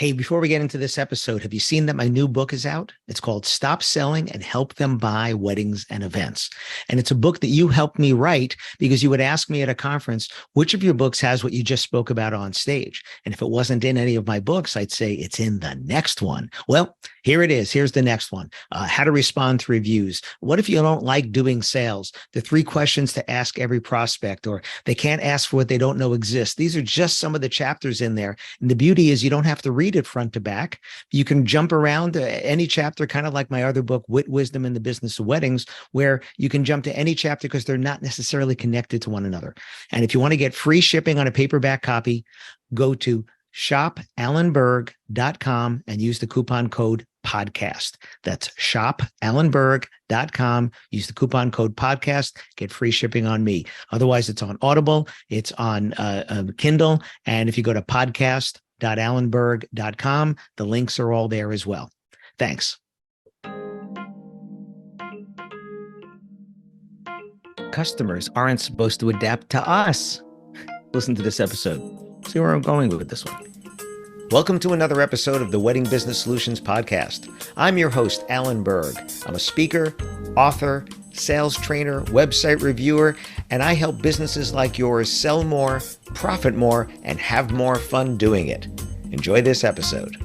Hey, before we get into this episode, have you seen that my new book is out? It's called Stop Selling and Help Them Buy Weddings and Events. And it's a book that you helped me write because you would ask me at a conference, which of your books has what you just spoke about on stage? And if it wasn't in any of my books, I'd say it's in the next one. Well, here it is. Here's the next one. How to respond to reviews. What if you don't like doing sales? The 3 questions to ask every prospect, or they can't ask for what they don't know exists. These are just some of the chapters in there. And the beauty is you don't have to read it front to back. You can jump around to any chapter, kind of like my other book, Wit, Wisdom, and the Business of Weddings, where you can jump to any chapter because they're not necessarily connected to one another. And if you want to get free shipping on a paperback copy, go to shopalanberg.com and use the coupon code podcast. That's shopalanberg.com. Use the coupon code podcast, get free shipping on me. Otherwise, it's on Audible, it's on Kindle. And if you go to podcast.allenberg.com, the links are all there as well. Thanks. Customers aren't supposed to adapt to us. Listen to this episode. See where I'm going with this one. Welcome to another episode of the Wedding Business Solutions Podcast. I'm your host, Allen Berg. I'm a speaker, author, sales trainer, website reviewer, and I help businesses like yours sell more, profit more, and have more fun doing it. Enjoy this episode.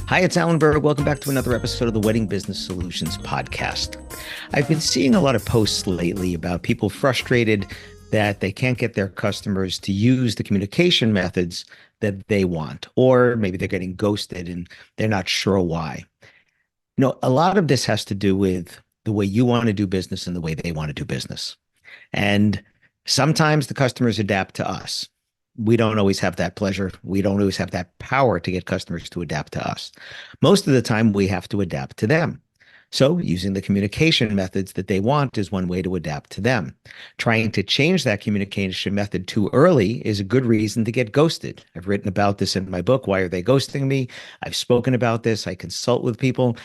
Hi, it's Allen Berg. Welcome back to another episode of the Wedding Business Solutions Podcast. I've been seeing a lot of posts lately about people frustrated that they can't get their customers to use the communication methods that they want, or maybe they're getting ghosted and they're not sure why. You know, a lot of this has to do with the way you want to do business and the way they want to do business. And sometimes the customers adapt to us. We don't always have that pleasure. We don't always have that power to get customers to adapt to us. Most of the time, we have to adapt to them. So using the communication methods that they want is one way to adapt to them. Trying to change that communication method too early is a good reason to get ghosted. I've written about this in my book, Why Are They Ghosting Me? I've spoken about this. I consult with people.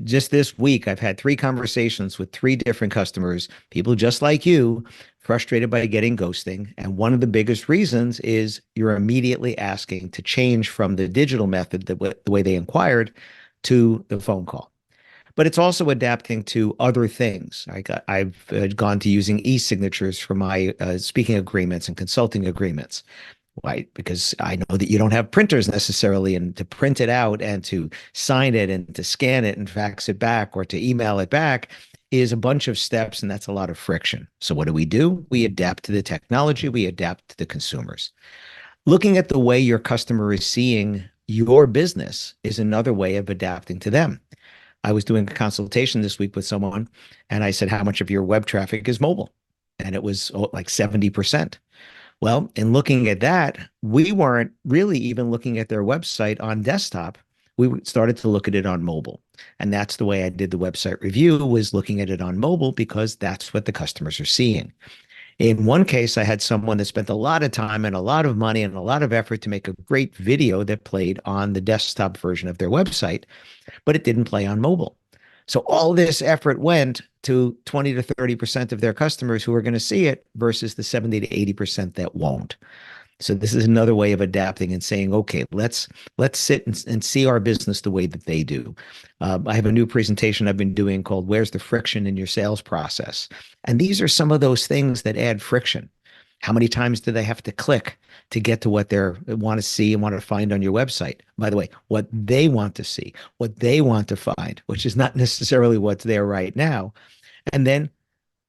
Just this week, I've had 3 conversations with 3 different customers, people just like you, frustrated by getting ghosting. And one of the biggest reasons is you're immediately asking to change from the digital method, the way they inquired, to the phone call. But it's also adapting to other things. I've gone to using e-signatures for my speaking agreements and consulting agreements. Why? Because I know that you don't have printers necessarily, and to print it out and to sign it and to scan it and fax it back or to email it back is a bunch of steps, and that's a lot of friction. So what do? We adapt to the technology. We adapt to the consumers. Looking at the way your customer is seeing your business is another way of adapting to them. I was doing a consultation this week with someone, and I said, how much of your web traffic is mobile? And it was like 70%. Well, in looking at that, we weren't really even looking at their website on desktop. We started to look at it on mobile. And that's the way I did the website review, was looking at it on mobile, because that's what the customers are seeing. In one case, I had someone that spent a lot of time and a lot of money and a lot of effort to make a great video that played on the desktop version of their website, but it didn't play on mobile. So all this effort went to 20 to 30% of their customers who are going to see it versus the 70 to 80% that won't. So this is another way of adapting and saying, okay, let's sit and see our business the way that they do. I have a new presentation I've been doing called Where's the Friction in Your Sales Process? And these are some of those things that add friction. How many times do they have to click to get to what they want to see and want to find on your website? By the way, what they want to see, what they want to find, which is not necessarily what's there right now. And then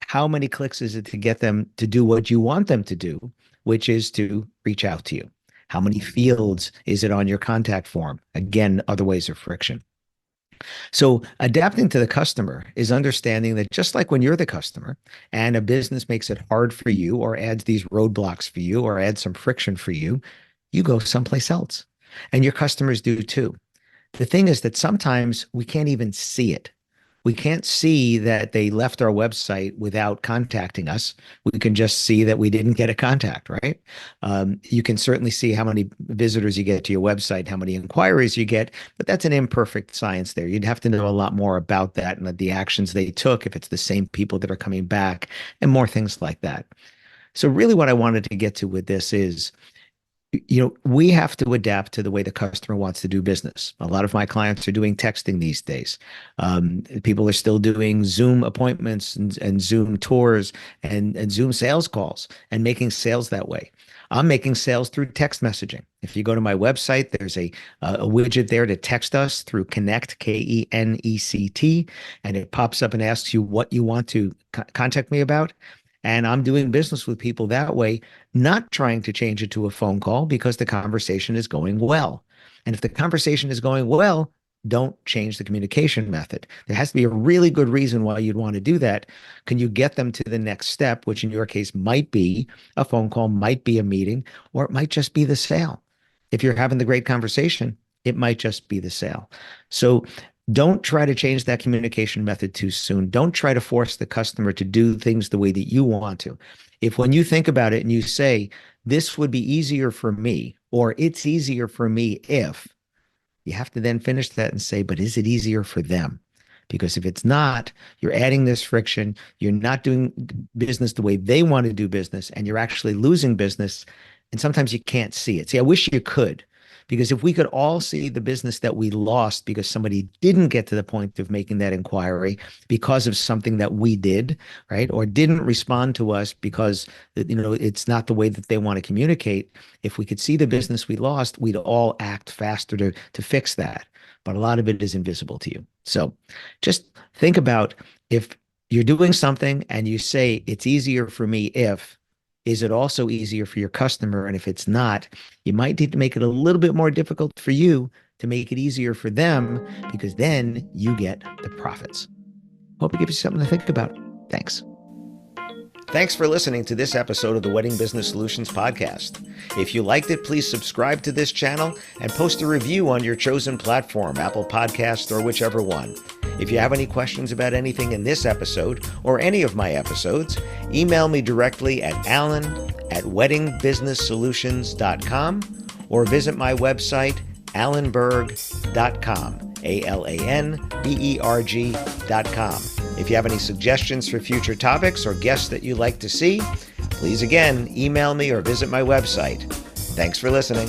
how many clicks is it to get them to do what you want them to do, which is to reach out to you? How many fields is it on your contact form? Again, other ways of friction. So adapting to the customer is understanding that just like when you're the customer and a business makes it hard for you or adds these roadblocks for you or adds some friction for you, you go someplace else. And your customers do too. The thing is that sometimes we can't even see it. We can't see that they left our website without contacting us. We can just see that we didn't get a contact, right? You can certainly see how many visitors you get to your website, how many inquiries you get, but that's an imperfect science there. You'd have to know a lot more about that and the actions they took, if it's the same people that are coming back, and more things like that. So really what I wanted to get to with this is We have to adapt to the way the customer wants to do business. A lot of my clients are doing texting these days. People are still doing Zoom appointments and Zoom tours and Zoom sales calls and making sales that way. I'm making sales through text messaging. If you go to my website, there's a widget there to text us through Connect, Kenect, and it pops up and asks you what you want to contact me about. And I'm doing business with people that way, not trying to change it to a phone call because the conversation is going well. And if the conversation is going well, don't change the communication method. There has to be a really good reason why you'd want to do that. Can you get them to the next step, which in your case might be a phone call, might be a meeting, or it might just be the sale? If you're having the great conversation, it might just be the sale. So don't try to change that communication method too soon. Don't try to force the customer to do things the way that you want to. If when you think about it and you say, this would be easier for me, or it's easier for me if, you have to then finish that and say, but is it easier for them? Because if it's not, you're adding this friction. You're not doing business the way they want to do business, and you're actually losing business. And sometimes you can't see it. See, I wish you could. Because if we could all see the business that we lost because somebody didn't get to the point of making that inquiry because of something that we did, right? Or didn't respond to us because, it's not the way that they want to communicate. If we could see the business we lost, we'd all act faster to fix that. But a lot of it is invisible to you. So just think about, if you're doing something and you say it's easier for me if, is it also easier for your customer? And if it's not, you might need to make it a little bit more difficult for you to make it easier for them, because then you get the profits. Hope it gives you something to think about. Thanks. Thanks for listening to this episode of the Wedding Business Solutions podcast. If you liked it, please subscribe to this channel and post a review on your chosen platform, Apple Podcasts or whichever one. If you have any questions about anything in this episode or any of my episodes, email me directly at alan@weddingbusinesssolutions.com or visit my website, alanberg.com, alanberg.com. If you have any suggestions for future topics or guests that you'd like to see, please again, email me or visit my website. Thanks for listening.